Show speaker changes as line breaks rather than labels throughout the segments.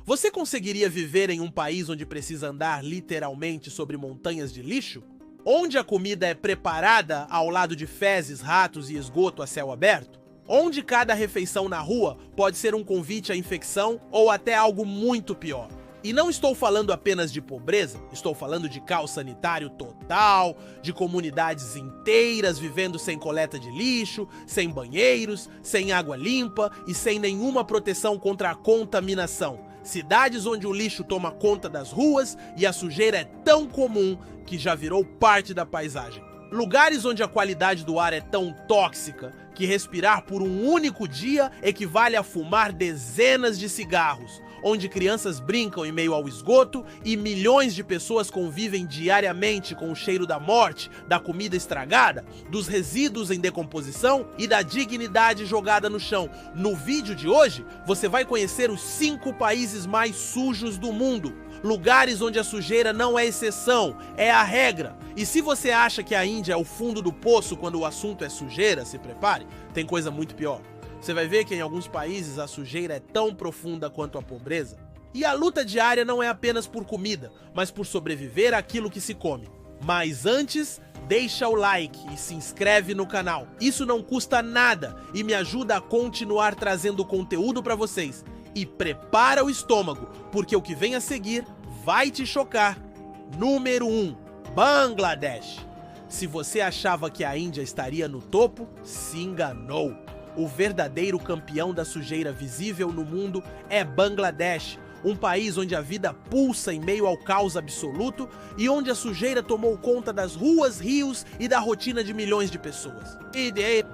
Você conseguiria viver em um país onde precisa andar literalmente sobre montanhas de lixo? Onde a comida é preparada ao lado de fezes, ratos e esgoto a céu aberto? Onde cada refeição na rua pode ser um convite à infecção ou até algo muito pior? E não estou falando apenas de pobreza, estou falando de caos sanitário total, de comunidades inteiras vivendo sem coleta de lixo, sem banheiros, sem água limpa e sem nenhuma proteção contra a contaminação. Cidades onde o lixo toma conta das ruas e a sujeira é tão comum que já virou parte da paisagem. Lugares onde a qualidade do ar é tão tóxica que respirar por um único dia equivale a fumar dezenas de cigarros, onde crianças brincam em meio ao esgoto e milhões de pessoas convivem diariamente com o cheiro da morte, da comida estragada, dos resíduos em decomposição e da dignidade jogada no chão. No vídeo de hoje, você vai conhecer os 5 países mais sujos do mundo. Lugares onde a sujeira não é exceção, é a regra. E se você acha que a Índia é o fundo do poço quando o assunto é sujeira, se prepare, tem coisa muito pior. Você vai ver que em alguns países a sujeira é tão profunda quanto a pobreza. E a luta diária não é apenas por comida, mas por sobreviver àquilo que se come. Mas antes, deixa o like e se inscreve no canal. Isso não custa nada e me ajuda a continuar trazendo conteúdo para vocês. E prepara o estômago, porque o que vem a seguir vai te chocar. Número 1. Bangladesh. Se você achava que a Índia estaria no topo, se enganou. O verdadeiro campeão da sujeira visível no mundo é Bangladesh, um país onde a vida pulsa em meio ao caos absoluto e onde a sujeira tomou conta das ruas, rios e da rotina de milhões de pessoas.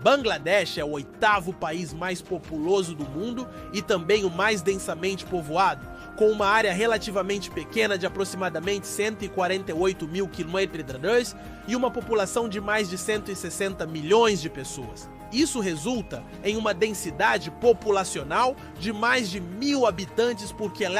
Bangladesh é o 8º país mais populoso do mundo e também o mais densamente povoado, com uma área relativamente pequena de aproximadamente 148 mil km² e uma população de mais de 160 milhões de pessoas. Isso resulta em uma densidade populacional de mais de 1.000 habitantes por quilômetro.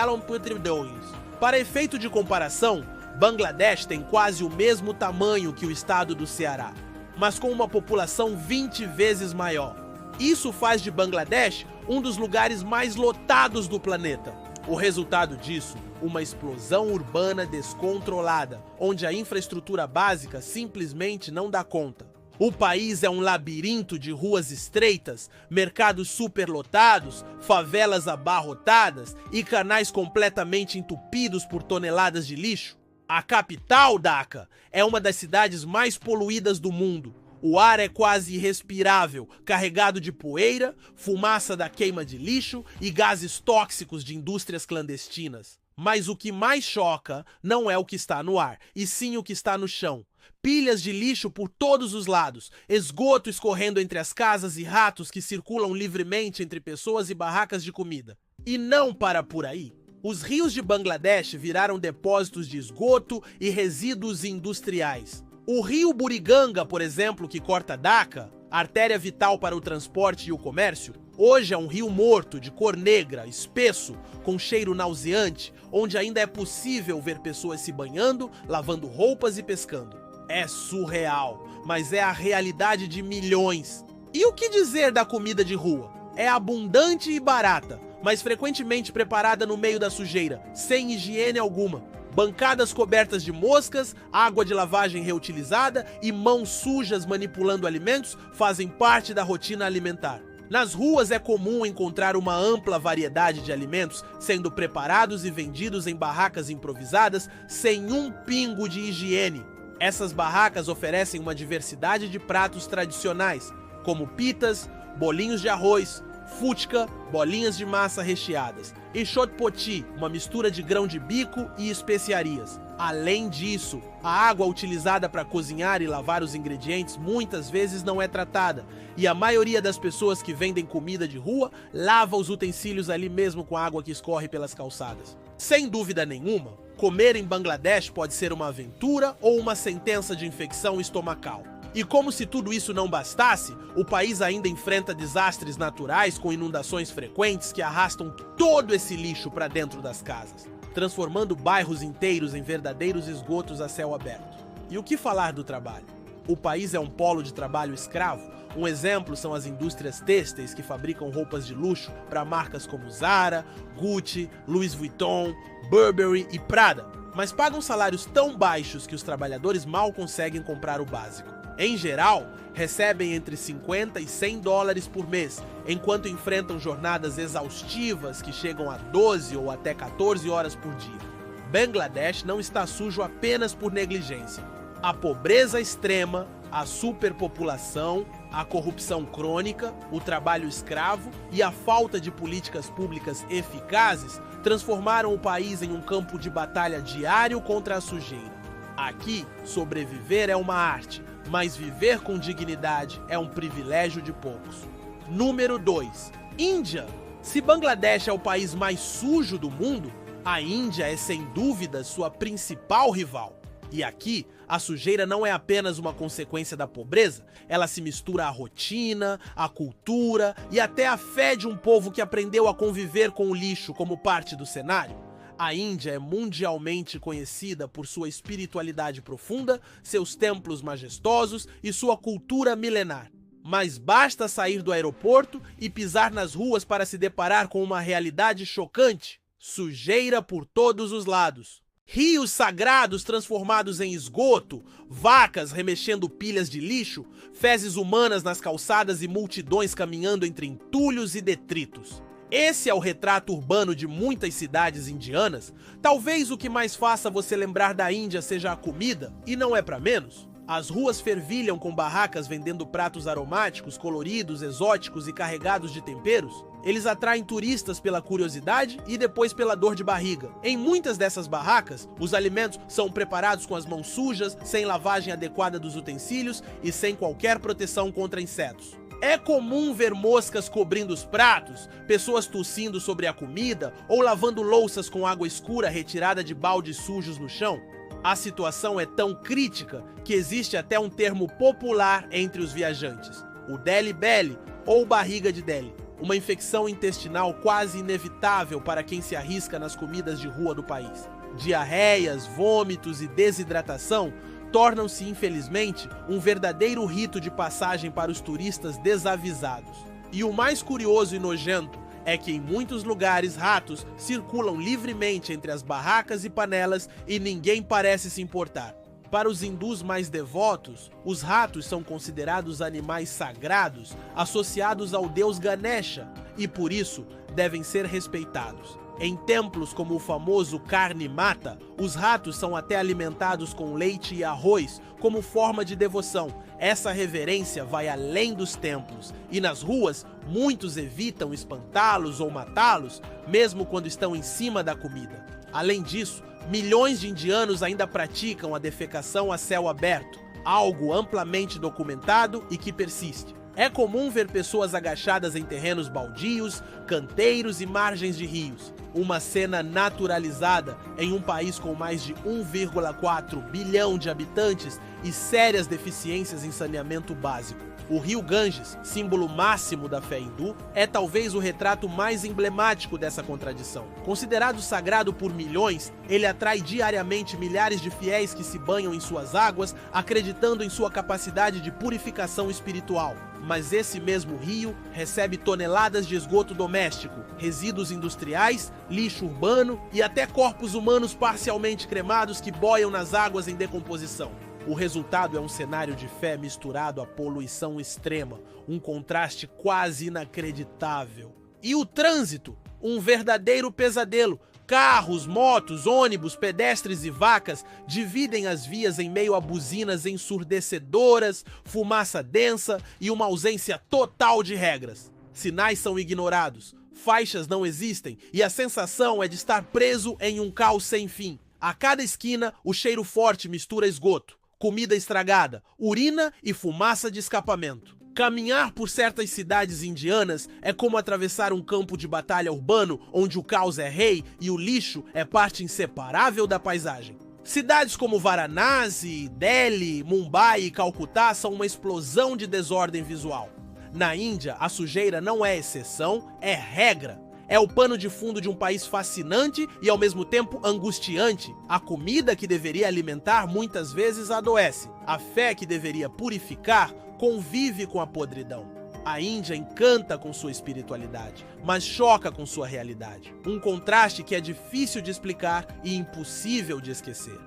Para efeito de comparação, Bangladesh tem quase o mesmo tamanho que o estado do Ceará, mas com uma população 20 vezes maior. Isso faz de Bangladesh um dos lugares mais lotados do planeta. O resultado disso, uma explosão urbana descontrolada, onde a infraestrutura básica simplesmente não dá conta. O país é um labirinto de ruas estreitas, mercados superlotados, favelas abarrotadas e canais completamente entupidos por toneladas de lixo. A capital, Dhaka, é uma das cidades mais poluídas do mundo. O ar é quase irrespirável, carregado de poeira, fumaça da queima de lixo e gases tóxicos de indústrias clandestinas. Mas o que mais choca não é o que está no ar, e sim o que está no chão. Pilhas de lixo por todos os lados, esgoto escorrendo entre as casas e ratos que circulam livremente entre pessoas e barracas de comida. E não para por aí. Os rios de Bangladesh viraram depósitos de esgoto e resíduos industriais. O rio Buriganga, por exemplo, que corta Dhaka, artéria vital para o transporte e o comércio, hoje é um rio morto, de cor negra, espesso, com cheiro nauseante, onde ainda é possível ver pessoas se banhando, lavando roupas e pescando. É surreal, mas é a realidade de milhões. E o que dizer da comida de rua? É abundante e barata, mas frequentemente preparada no meio da sujeira, sem higiene alguma. Bancadas cobertas de moscas, água de lavagem reutilizada e mãos sujas manipulando alimentos fazem parte da rotina alimentar. Nas ruas é comum encontrar uma ampla variedade de alimentos sendo preparados e vendidos em barracas improvisadas sem um pingo de higiene. Essas barracas oferecem uma diversidade de pratos tradicionais, como pitas, bolinhos de arroz, futka, bolinhas de massa recheadas, e chotpoti, uma mistura de grão de bico e especiarias. Além disso, a água utilizada para cozinhar e lavar os ingredientes muitas vezes não é tratada, e a maioria das pessoas que vendem comida de rua lava os utensílios ali mesmo com a água que escorre pelas calçadas. Sem dúvida nenhuma, comer em Bangladesh pode ser uma aventura ou uma sentença de infecção estomacal. E como se tudo isso não bastasse, o país ainda enfrenta desastres naturais com inundações frequentes que arrastam todo esse lixo para dentro das casas, transformando bairros inteiros em verdadeiros esgotos a céu aberto. E o que falar do trabalho? O país é um polo de trabalho escravo, Um exemplo são as indústrias têxteis que fabricam roupas de luxo para marcas como Zara, Gucci, Louis Vuitton, Burberry e Prada, mas pagam salários tão baixos que os trabalhadores mal conseguem comprar o básico. Em geral, recebem entre 50 e 100 dólares por mês, enquanto enfrentam jornadas exaustivas que chegam a 12 ou até 14 horas por dia. Bangladesh não está sujo apenas por negligência. A pobreza extrema, a superpopulação, a corrupção crônica, o trabalho escravo e a falta de políticas públicas eficazes transformaram o país em um campo de batalha diário contra a sujeira. Aqui, sobreviver é uma arte, mas viver com dignidade é um privilégio de poucos. Número 2. Índia. Se Bangladesh é o país mais sujo do mundo, a Índia é sem dúvida sua principal rival. E aqui, a sujeira não é apenas uma consequência da pobreza, ela se mistura à rotina, à cultura e até à fé de um povo que aprendeu a conviver com o lixo como parte do cenário. A Índia é mundialmente conhecida por sua espiritualidade profunda, seus templos majestosos e sua cultura milenar. Mas basta sair do aeroporto e pisar nas ruas para se deparar com uma realidade chocante: sujeira por todos os lados. Rios sagrados transformados em esgoto, vacas remexendo pilhas de lixo, fezes humanas nas calçadas e multidões caminhando entre entulhos e detritos. Esse é o retrato urbano de muitas cidades indianas. Talvez o que mais faça você lembrar da Índia seja a comida, e não é para menos. As ruas fervilham com barracas vendendo pratos aromáticos, coloridos, exóticos e carregados de temperos. Eles atraem turistas pela curiosidade e depois pela dor de barriga. Em muitas dessas barracas, os alimentos são preparados com as mãos sujas, sem lavagem adequada dos utensílios e sem qualquer proteção contra insetos. É comum ver moscas cobrindo os pratos, pessoas tossindo sobre a comida ou lavando louças com água escura retirada de baldes sujos no chão. A situação é tão crítica que existe até um termo popular entre os viajantes: o Delhi Belly ou barriga de Delhi, uma infecção intestinal quase inevitável para quem se arrisca nas comidas de rua do país. Diarreias, vômitos e desidratação tornam-se, infelizmente, um verdadeiro rito de passagem para os turistas desavisados. E o mais curioso e nojento é que em muitos lugares ratos circulam livremente entre as barracas e panelas e ninguém parece se importar. Para os hindus mais devotos, os ratos são considerados animais sagrados associados ao deus Ganesha e, por isso, devem ser respeitados. Em templos como o famoso Karni Mata, os ratos são até alimentados com leite e arroz como forma de devoção. Essa reverência vai além dos templos, e nas ruas muitos evitam espantá-los ou matá-los, mesmo quando estão em cima da comida. Além disso, milhões de indianos ainda praticam a defecação a céu aberto, algo amplamente documentado e que persiste. É comum ver pessoas agachadas em terrenos baldios, canteiros e margens de rios. Uma cena naturalizada em um país com mais de 1,4 bilhão de habitantes e sérias deficiências em saneamento básico. O rio Ganges, símbolo máximo da fé hindu, é talvez o retrato mais emblemático dessa contradição. Considerado sagrado por milhões, ele atrai diariamente milhares de fiéis que se banham em suas águas, acreditando em sua capacidade de purificação espiritual. Mas esse mesmo rio recebe toneladas de esgoto doméstico, resíduos industriais, lixo urbano e até corpos humanos parcialmente cremados que boiam nas águas em decomposição. O resultado é um cenário de fé misturado à poluição extrema, um contraste quase inacreditável. E o trânsito? Um verdadeiro pesadelo. Carros, motos, ônibus, pedestres e vacas dividem as vias em meio a buzinas ensurdecedoras, fumaça densa e uma ausência total de regras. Sinais são ignorados, faixas não existem e a sensação é de estar preso em um caos sem fim. A cada esquina, o cheiro forte mistura esgoto, comida estragada, urina e fumaça de escapamento. Caminhar por certas cidades indianas é como atravessar um campo de batalha urbano onde o caos é rei e o lixo é parte inseparável da paisagem. Cidades como Varanasi, Delhi, Mumbai e Calcutá são uma explosão de desordem visual. Na Índia, a sujeira não é exceção, é regra. É o pano de fundo de um país fascinante e ao mesmo tempo angustiante. A comida que deveria alimentar muitas vezes adoece. A fé que deveria purificar convive com a podridão. A Índia encanta com sua espiritualidade, mas choca com sua realidade. Um contraste que é difícil de explicar e impossível de esquecer.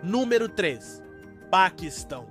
Número 3. Paquistão.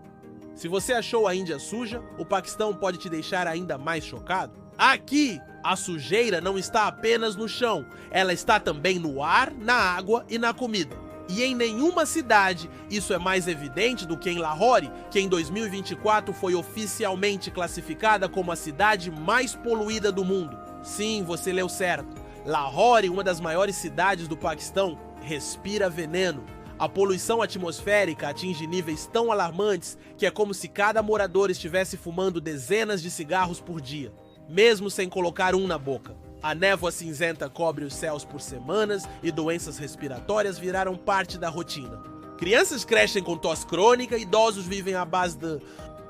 Se você achou a Índia suja, o Paquistão pode te deixar ainda mais chocado. Aqui, a sujeira não está apenas no chão, ela está também no ar, na água e na comida. E em nenhuma cidade isso é mais evidente do que em Lahore, que em 2024 foi oficialmente classificada como a cidade mais poluída do mundo. Sim, você leu certo. Lahore, uma das maiores cidades do Paquistão, respira veneno. A poluição atmosférica atinge níveis tão alarmantes que é como se cada morador estivesse fumando dezenas de cigarros por dia, mesmo sem colocar um na boca. A névoa cinzenta cobre os céus por semanas e doenças respiratórias viraram parte da rotina. Crianças crescem com tosse crônica, idosos vivem à base de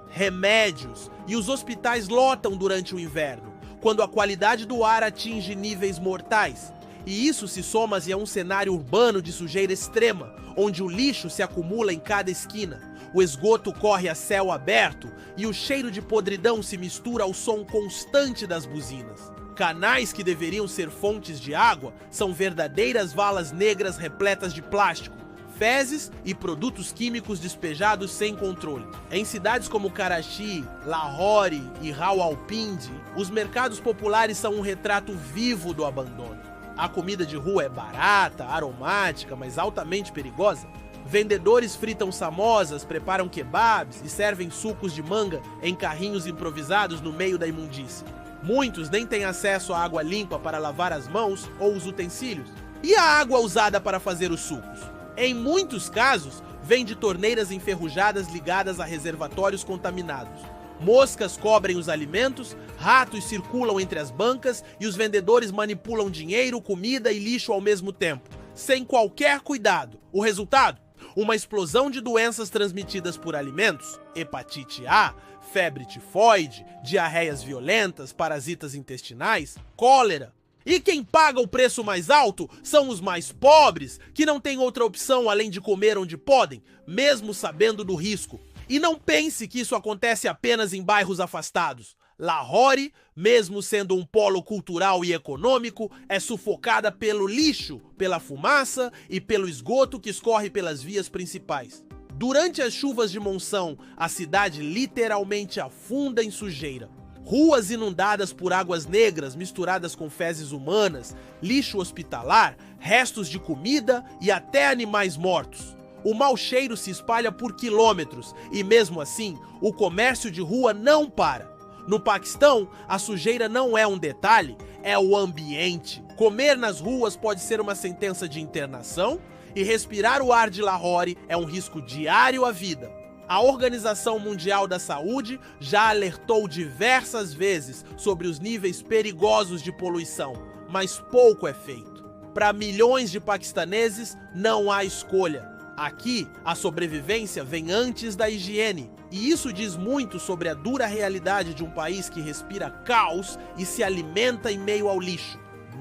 remédios e os hospitais lotam durante o inverno, quando a qualidade do ar atinge níveis mortais. E isso se soma a um cenário urbano de sujeira extrema, onde o lixo se acumula em cada esquina, o esgoto corre a céu aberto e o cheiro de podridão se mistura ao som constante das buzinas. Canais que deveriam ser fontes de água são verdadeiras valas negras repletas de plástico, fezes e produtos químicos despejados sem controle. Em cidades como Karachi, Lahore e Rawalpindi, os mercados populares são um retrato vivo do abandono. A comida de rua é barata, aromática, mas altamente perigosa. Vendedores fritam samosas, preparam kebabs e servem sucos de manga em carrinhos improvisados no meio da imundícia. Muitos nem têm acesso à água limpa para lavar as mãos ou os utensílios. E a água usada para fazer os sucos? Em muitos casos, vem de torneiras enferrujadas ligadas a reservatórios contaminados. Moscas cobrem os alimentos, ratos circulam entre as bancas e os vendedores manipulam dinheiro, comida e lixo ao mesmo tempo, sem qualquer cuidado. O resultado? Uma explosão de doenças transmitidas por alimentos, hepatite A, febre tifoide, diarreias violentas, parasitas intestinais, cólera. E quem paga o preço mais alto são os mais pobres, que não têm outra opção além de comer onde podem, mesmo sabendo do risco. E não pense que isso acontece apenas em bairros afastados. Lahore, mesmo sendo um polo cultural e econômico, é sufocada pelo lixo, pela fumaça e pelo esgoto que escorre pelas vias principais. Durante as chuvas de monção, a cidade literalmente afunda em sujeira. Ruas inundadas por águas negras misturadas com fezes humanas, lixo hospitalar, restos de comida e até animais mortos. O mau cheiro se espalha por quilômetros e, mesmo assim, o comércio de rua não para. No Paquistão, a sujeira não é um detalhe, é o ambiente. Comer nas ruas pode ser uma sentença de internação e respirar o ar de Lahore é um risco diário à vida. A Organização Mundial da Saúde já alertou diversas vezes sobre os níveis perigosos de poluição, mas pouco é feito. Para milhões de paquistaneses, não há escolha. Aqui, a sobrevivência vem antes da higiene, e isso diz muito sobre a dura realidade de um país que respira caos e se alimenta em meio ao lixo.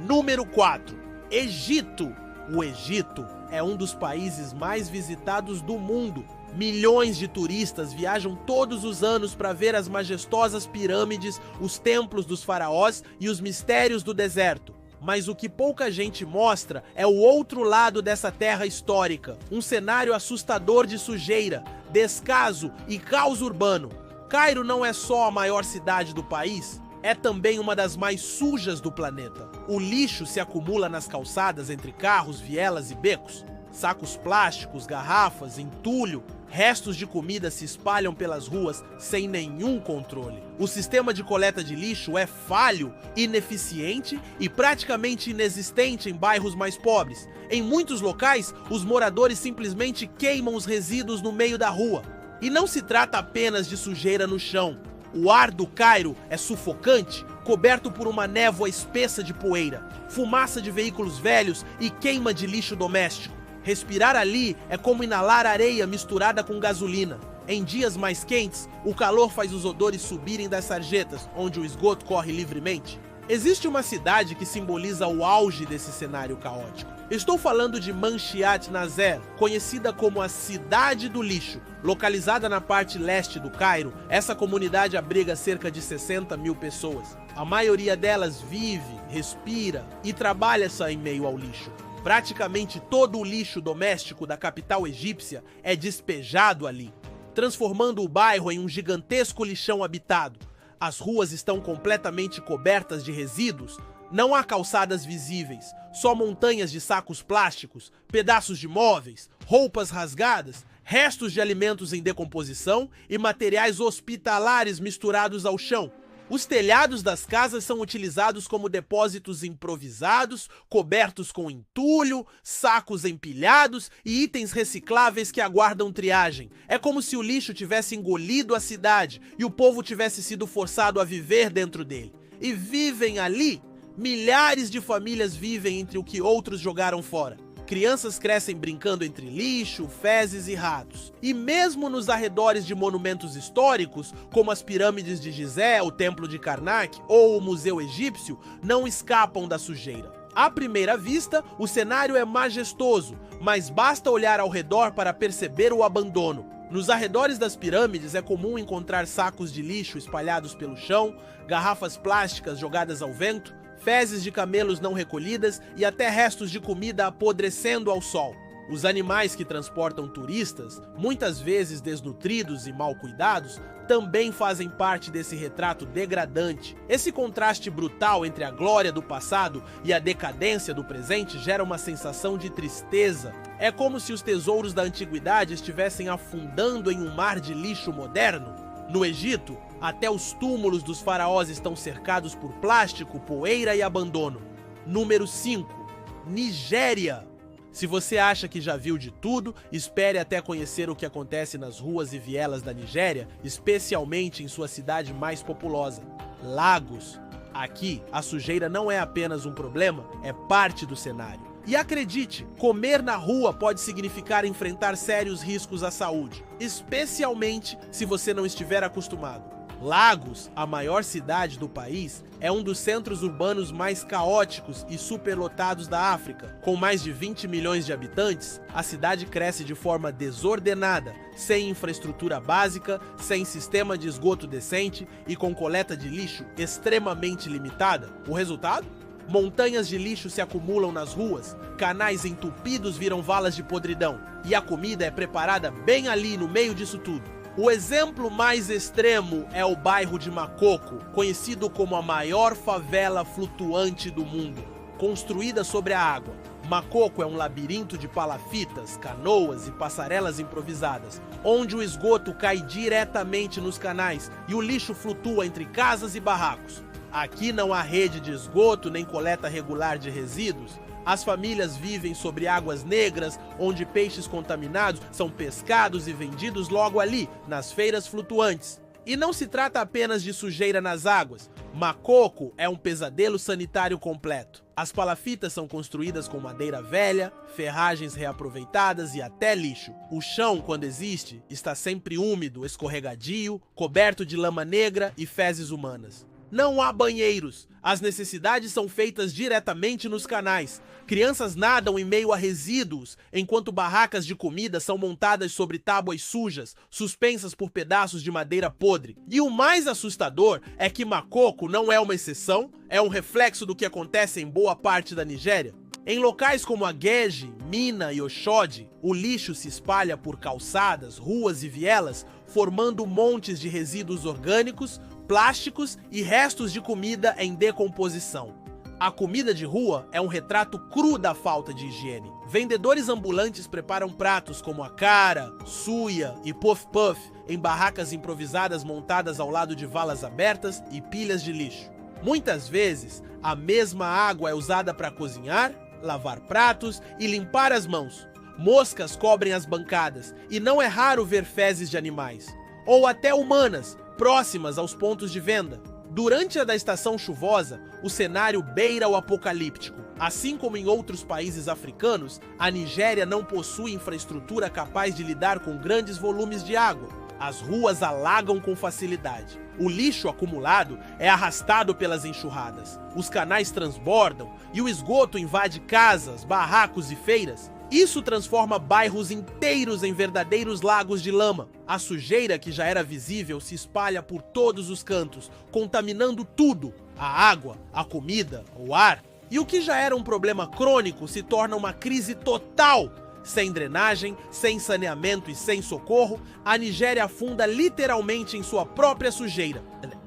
Número 4. Egito. O Egito é um dos países mais visitados do mundo. Milhões de turistas viajam todos os anos para ver as majestosas pirâmides, os templos dos faraós e os mistérios do deserto. Mas o que pouca gente mostra é o outro lado dessa terra histórica, um cenário assustador de sujeira, descaso e caos urbano. Cairo não é só a maior cidade do país, é também uma das mais sujas do planeta. O lixo se acumula nas calçadas entre carros, vielas e becos. Sacos plásticos, garrafas, entulho, restos de comida se espalham pelas ruas sem nenhum controle. O sistema de coleta de lixo é falho, ineficiente e praticamente inexistente em bairros mais pobres. Em muitos locais, os moradores simplesmente queimam os resíduos no meio da rua. E não se trata apenas de sujeira no chão. O ar do Cairo é sufocante, coberto por uma névoa espessa de poeira, fumaça de veículos velhos e queima de lixo doméstico. Respirar ali é como inalar areia misturada com gasolina. Em dias mais quentes, o calor faz os odores subirem das sarjetas, onde o esgoto corre livremente. Existe uma cidade que simboliza o auge desse cenário caótico. Estou falando de Manshiyat Nazer, conhecida como a Cidade do Lixo. Localizada na parte leste do Cairo, essa comunidade abriga cerca de 60 mil pessoas. A maioria delas vive, respira e trabalha só em meio ao lixo. Praticamente todo o lixo doméstico da capital egípcia é despejado ali, transformando o bairro em um gigantesco lixão habitado. As ruas estão completamente cobertas de resíduos, não há calçadas visíveis, só montanhas de sacos plásticos, pedaços de móveis, roupas rasgadas, restos de alimentos em decomposição e materiais hospitalares misturados ao chão. Os telhados das casas são utilizados como depósitos improvisados, cobertos com entulho, sacos empilhados e itens recicláveis que aguardam triagem. É como se o lixo tivesse engolido a cidade e o povo tivesse sido forçado a viver dentro dele. E vivem ali. Milhares de famílias vivem entre o que outros jogaram fora. Crianças crescem brincando entre lixo, fezes e ratos. E mesmo nos arredores de monumentos históricos, como as pirâmides de Gizé, o Templo de Karnak ou o Museu Egípcio, não escapam da sujeira. À primeira vista, o cenário é majestoso, mas basta olhar ao redor para perceber o abandono. Nos arredores das pirâmides é comum encontrar sacos de lixo espalhados pelo chão, garrafas plásticas jogadas ao vento, fezes de camelos não recolhidas e até restos de comida apodrecendo ao sol. Os animais que transportam turistas, muitas vezes desnutridos e mal cuidados, também fazem parte desse retrato degradante. Esse contraste brutal entre a glória do passado e a decadência do presente gera uma sensação de tristeza. É como se os tesouros da antiguidade estivessem afundando em um mar de lixo moderno. No Egito, até os túmulos dos faraós estão cercados por plástico, poeira e abandono. Número 5. Nigéria. Se você acha que já viu de tudo, espere até conhecer o que acontece nas ruas e vielas da Nigéria, especialmente em sua cidade mais populosa, Lagos. Aqui, a sujeira não é apenas um problema, é parte do cenário. E acredite, comer na rua pode significar enfrentar sérios riscos à saúde, especialmente se você não estiver acostumado. Lagos, a maior cidade do país, é um dos centros urbanos mais caóticos e superlotados da África. Com mais de 20 milhões de habitantes, a cidade cresce de forma desordenada, sem infraestrutura básica, sem sistema de esgoto decente e com coleta de lixo extremamente limitada. O resultado? Montanhas de lixo se acumulam nas ruas, canais entupidos viram valas de podridão, e a comida é preparada bem ali no meio disso tudo. O exemplo mais extremo é o bairro de Makoko, conhecido como a maior favela flutuante do mundo, construída sobre a água. Makoko é um labirinto de palafitas, canoas e passarelas improvisadas, onde o esgoto cai diretamente nos canais e o lixo flutua entre casas e barracos. Aqui não há rede de esgoto nem coleta regular de resíduos. As famílias vivem sobre águas negras, onde peixes contaminados são pescados e vendidos logo ali, nas feiras flutuantes. E não se trata apenas de sujeira nas águas. Makoko é um pesadelo sanitário completo. As palafitas são construídas com madeira velha, ferragens reaproveitadas e até lixo. O chão, quando existe, está sempre úmido, escorregadio, coberto de lama negra e fezes humanas. Não há banheiros. As necessidades são feitas diretamente nos canais. Crianças nadam em meio a resíduos, enquanto barracas de comida são montadas sobre tábuas sujas, suspensas por pedaços de madeira podre. E o mais assustador é que Makoko não é uma exceção, é um reflexo do que acontece em boa parte da Nigéria. Em locais como Ageji, Mina e Oshodi, o lixo se espalha por calçadas, ruas e vielas, formando montes de resíduos orgânicos, plásticos e restos de comida em decomposição. A comida de rua é um retrato cru da falta de higiene. Vendedores ambulantes preparam pratos como akara, suya e puff-puff em barracas improvisadas montadas ao lado de valas abertas e pilhas de lixo. Muitas vezes, a mesma água é usada para cozinhar, lavar pratos e limpar as mãos. Moscas cobrem as bancadas e não é raro ver fezes de animais, ou até humanas, próximas aos pontos de venda. Durante a da estação chuvosa, o cenário beira o apocalíptico. Assim como em outros países africanos, a Nigéria não possui infraestrutura capaz de lidar com grandes volumes de água. As ruas alagam com facilidade. O lixo acumulado é arrastado pelas enxurradas. Os canais transbordam e o esgoto invade casas, barracos e feiras. Isso transforma bairros inteiros em verdadeiros lagos de lama. A sujeira que já era visível se espalha por todos os cantos, contaminando tudo: a água, a comida, o ar. E o que já era um problema crônico se torna uma crise total. Sem drenagem, sem saneamento e sem socorro, a Nigéria afunda literalmente em sua própria sujeira.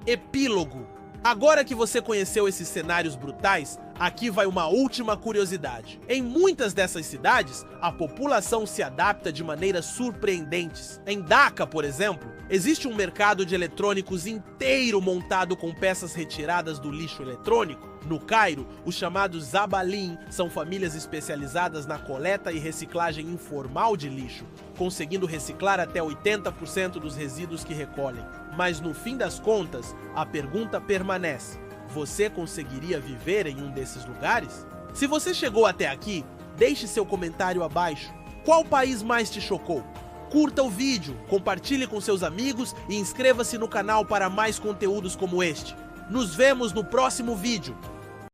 Epílogo. Agora que você conheceu esses cenários brutais, aqui vai uma última curiosidade. Em muitas dessas cidades, a população se adapta de maneiras surpreendentes. Em Dhaka, por exemplo, existe um mercado de eletrônicos inteiro montado com peças retiradas do lixo eletrônico. No Cairo, os chamados Zabalim são famílias especializadas na coleta e reciclagem informal de lixo, conseguindo reciclar até 80% dos resíduos que recolhem. Mas no fim das contas, a pergunta permanece: você conseguiria viver em um desses lugares? Se você chegou até aqui, deixe seu comentário abaixo. Qual país mais te chocou? Curta o vídeo, compartilhe com seus amigos e inscreva-se no canal para mais conteúdos como este. Nos vemos no próximo vídeo.